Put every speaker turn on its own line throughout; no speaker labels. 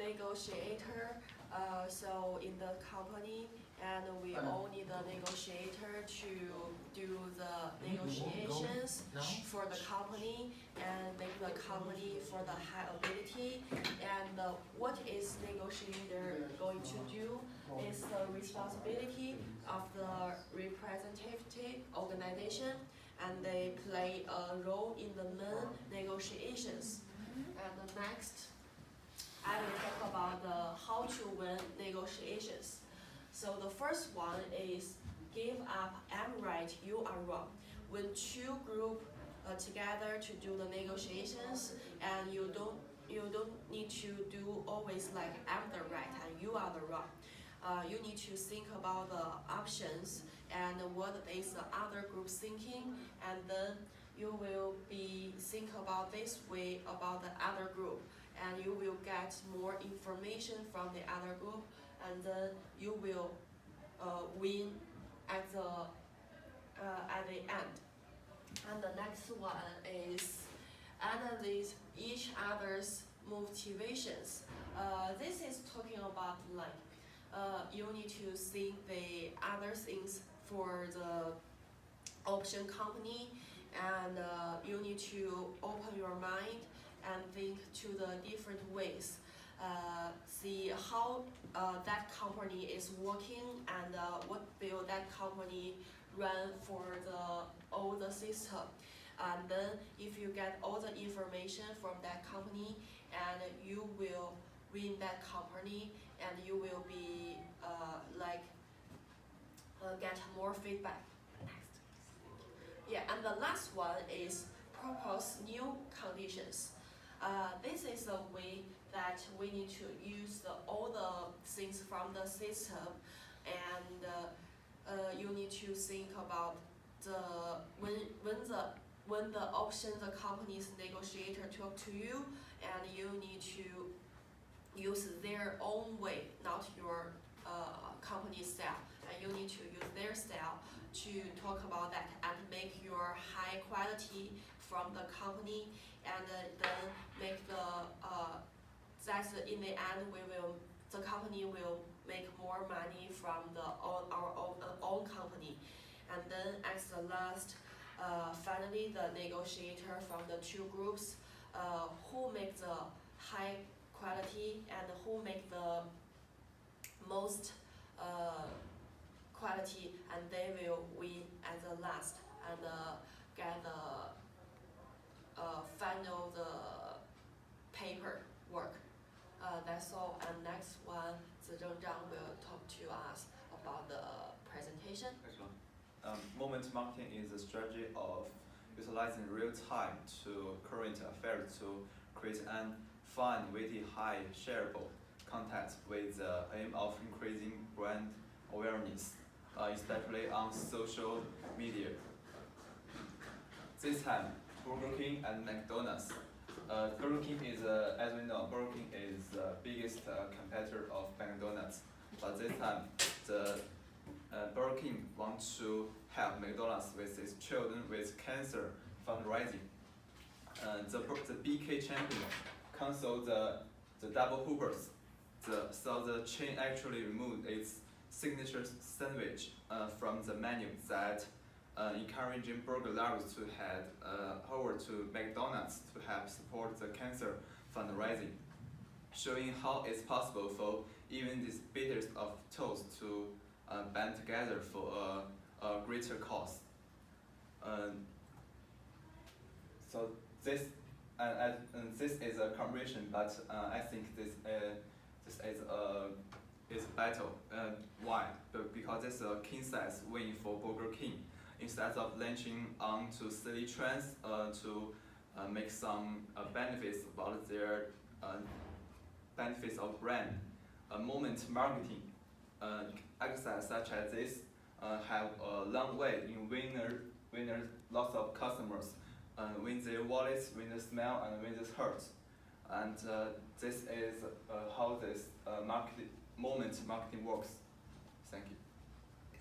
negotiator. So in the company, and we all need a negotiator to do the negotiations for the company and make the company for the high ability. And what is negotiator going to do is the responsibility of the representative organization, and they play a role in the main negotiations. And next, I will talk about how to win negotiations. So the first one is give up, I'm right, you are wrong. When two group together to do the negotiations, and you don't need to do always like I'm the right and you are the wrong. You need to think about the options and what is the other group thinking, and then you will be think about this way about the other group, and you will get more information from the other group, and then you will win at the end. And the next one is analyze each other's motivations. This is talking about like you need to think the other things for the option company, and you need to open your mind and think to the different ways. See how that company is working, and what will that company run for all the system. And then if you get all the information from that company, and you will win that company, and you will be get more feedback. Next. Yeah, and the last one is propose new conditions. This is a way that we need to use all the things from the system, and you need to think about when the option the company's negotiator talk to you, and you need to use their own way, not your company style, and you need to use their style to talk about that and make your high quality from the company, and then make that's in the end the company will make more money from our own company. And then as the last, finally the negotiator from the two groups who make the high quality and who make the most quality, and they will win at the last and get the final the paper work. That's all. And next one, Zizheng Zhang will talk to us about the presentation.
Moment marketing is a strategy of utilizing real-time to current affairs to create an fun, witty, high shareable content with the aim of increasing brand awareness, especially on social media. This time, Burger King and McDonald's. Burger King is, as we know, Burger King is the biggest competitor of McDonald's. But this time, the Burger King wants to help McDonald's with its children with cancer fundraising. The BK champion canceled the double whoopers. So the chain actually removed its signature sandwich from the menu, that encouraging burger lovers to head over to McDonald's to help support the cancer fundraising, showing how it's possible for even these bitters of toast to band together for a greater cause. So this is a combination, but I think this is a battle. Why? Because it's a king size win for Burger King. Instead of launching onto silly trends to make some benefits about their benefits of brand, moment marketing exercise such as this have a long way in winner lots of customers, win their wallets, win the smell, and win the heart. And this is how this moment marketing works. Thank you.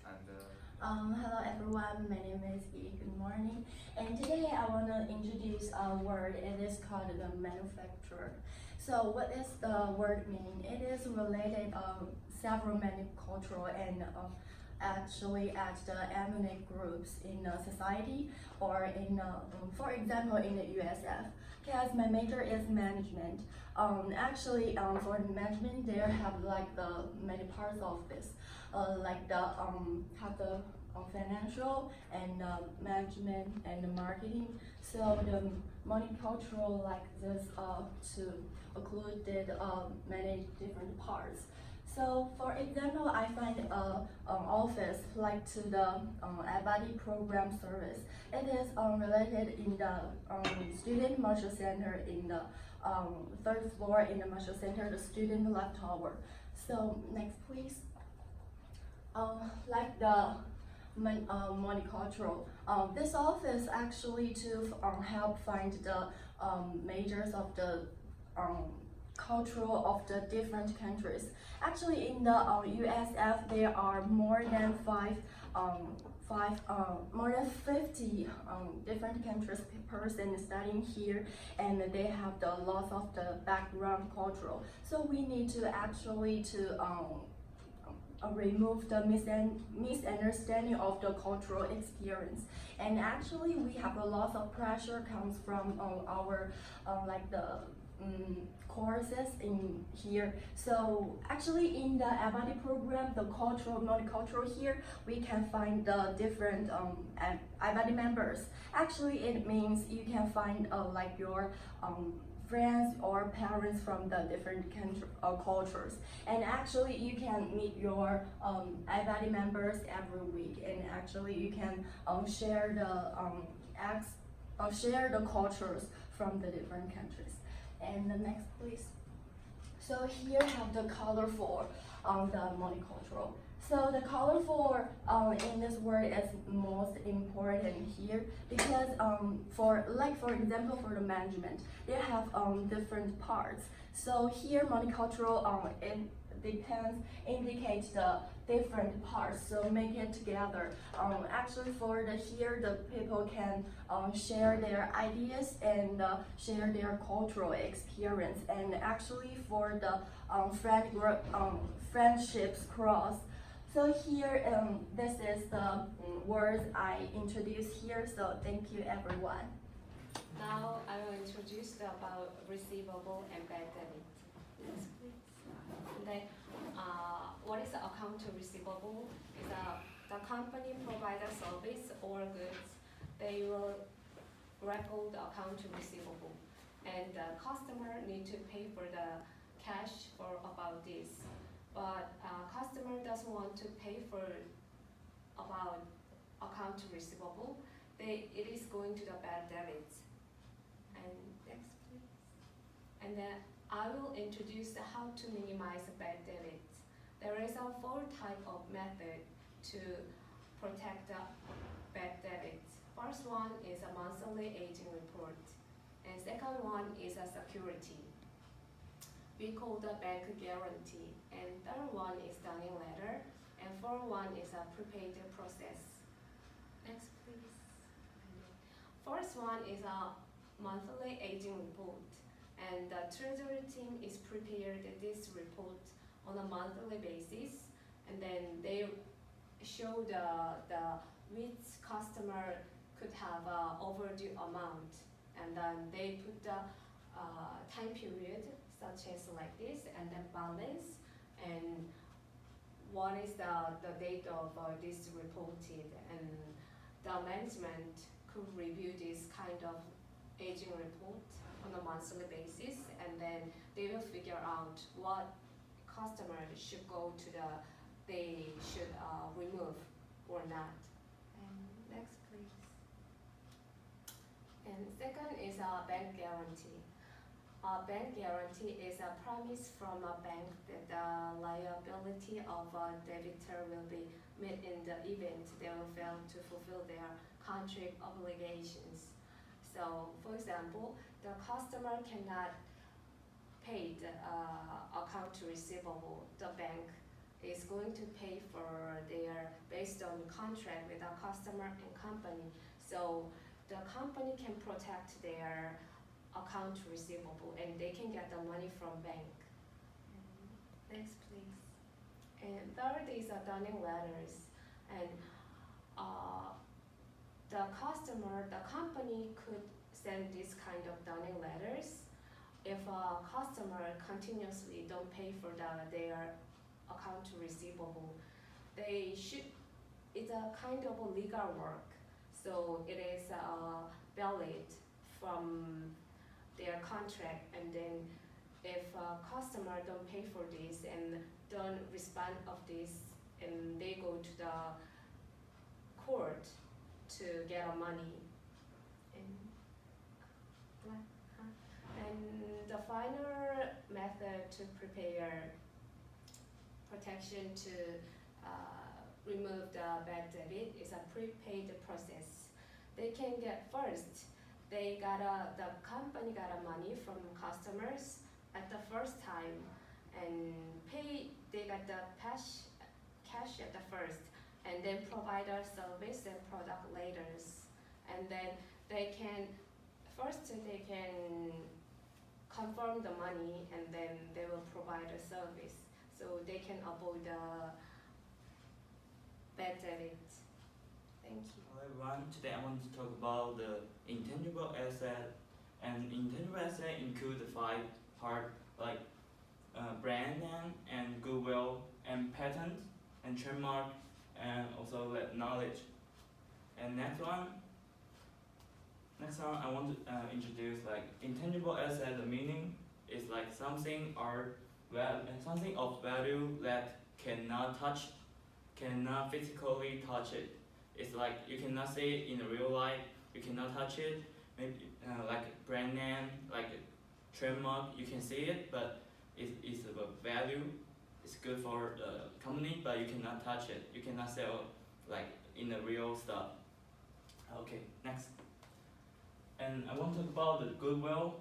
And
Hello everyone, my name is Yi. Good morning. And today I want to introduce a word. It is called the manufacturer. So what does the word mean? It is related several cultural and actually at the ethnic groups in society or in, for example, in the USF. Because my major is management. Actually, for the management, they have like the many parts of this. Like the have the financial and management and the marketing. So the multicultural like this to included many different parts. So for example, I find an office like to the Abadi program service. It is related in the student marshal center in the third floor in the marshal center, the student left tower. So next please. Like the multicultural. This office actually to help find the majors of the cultural of the different countries. Actually, in the USF, there are more than more than 50 different countries person studying here, and they have the lots of the background cultural. So we need to actually to remove the misunderstanding of the cultural experience. And actually we have a lot of pressure comes from our like the courses in here. So actually in the Abadi program, the multicultural here, we can find the different Abadi members. Actually it means you can find like your friends or parents from the different cultures, and actually you can meet your Abadi members every week, and actually you can share the cultures from the different countries. And the next please. So here have the colorful the multicultural. So the colorful in this word is most important here because for example for the management, they have different parts. So here multicultural it indicates the different parts, so make it together. Actually for the here the people can share their ideas and share their cultural experience, and actually for the friendships cross. So here, this is the words I introduced here, so thank you everyone.
Now I will introduce about receivable and bad debt. Yes, please. Then, what is the account receivable? Is the company provide a service or goods, they will record the account receivable, and the customer need to pay for the cash for about this. But customer doesn't want to pay for about account receivable, it is going to the bad debits. And next please. And then I will introduce how to minimize bad debits. There is a 4 type of method to protect the bad debits. First one is a monthly aging report, and second one is a security. We call the bank guarantee, and third one is dunning letter, and fourth one is a prepaid process. Next please. First one is a monthly aging report, and the treasury team is prepared this report on a monthly basis, and then they show the which customer could have overdue amount, and then they put the time period such as like this, and then balance, and what is the date of this reported, and the management could review this kind of aging report on a monthly basis, and then they will figure out what customer should go to they should remove or not. And next please. And second is a bank guarantee. A bank guarantee is a promise from a bank that the liability of a debitor will be met in the event they will fail to fulfill their contract obligations. So, for example, the customer cannot pay the account receivable. The bank is going to pay for their based on contract with a customer and company. So the company can protect their account receivable and they can get the money from bank. Next, please. And third is a dunning letters. And the company could send this kind of dunning letters if a customer continuously don't pay for their account receivable. It's a kind of a legal work, so it is valid from their contract. And then if a customer don't pay for this and don't respond of this, and they go to the court to get money. And the final method to prepare protection to remove the bad debit is a prepaid process. They can get first, the company got money from customers at the first time and they got the cash at the first, and then provide a service and product later. And then they can confirm the money and then they will provide a service. So they can avoid the bad debit. Thank you.
Hello everyone, today I want to talk about the intangible asset. And intangible asset include the 5 parts like brand name and goodwill and patent and trademark and also like knowledge. And next one I want to introduce like intangible asset. The meaning is like something of value that cannot physically touch it. It's like you cannot see it in real life, you cannot touch it. Maybe like brand name, like a trademark, you can see it, but it's a value. It's good for the company, but you cannot touch it. You cannot sell like in the real stuff. Okay, next. And I want to talk about the goodwill.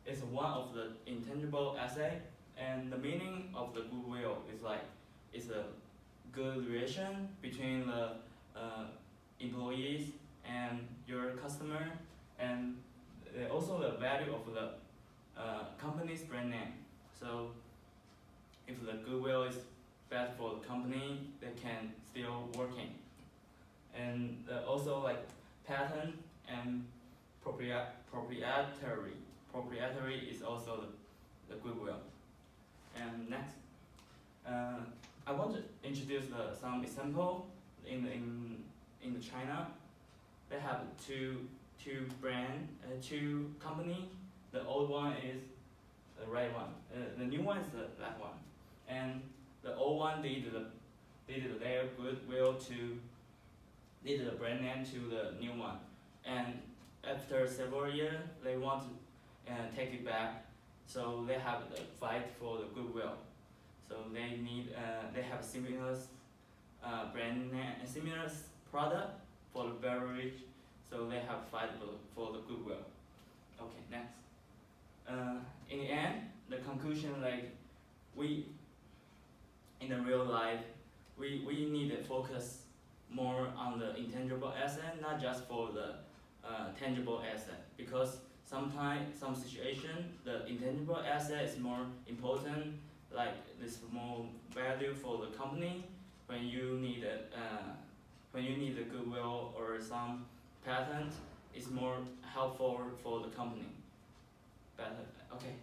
It's one of the intangible asset, and the meaning of the goodwill is like it's a good relation between the employees and your customer, and also the value of the company's brand name. So if the goodwill is bad for the company, they can still working. And also like patent and proprietary is also the goodwill. And next, I want to introduce some example in China. They have two company. The old one is the right one. The new one is the black one. And the old one did their goodwill did the brand name to the new one. And after several years, they want to take it back. So they have a fight for the goodwill. So they have similar brand name, similar product for the beverage. So they have fight for the goodwill. Okay, next. In the end, the conclusion, like in the real life, we need to focus more on the intangible asset, not just for the tangible asset, because sometimes some situation the intangible asset is more important, like this more value for the company when you need a goodwill or some patent is more helpful for the company. But okay.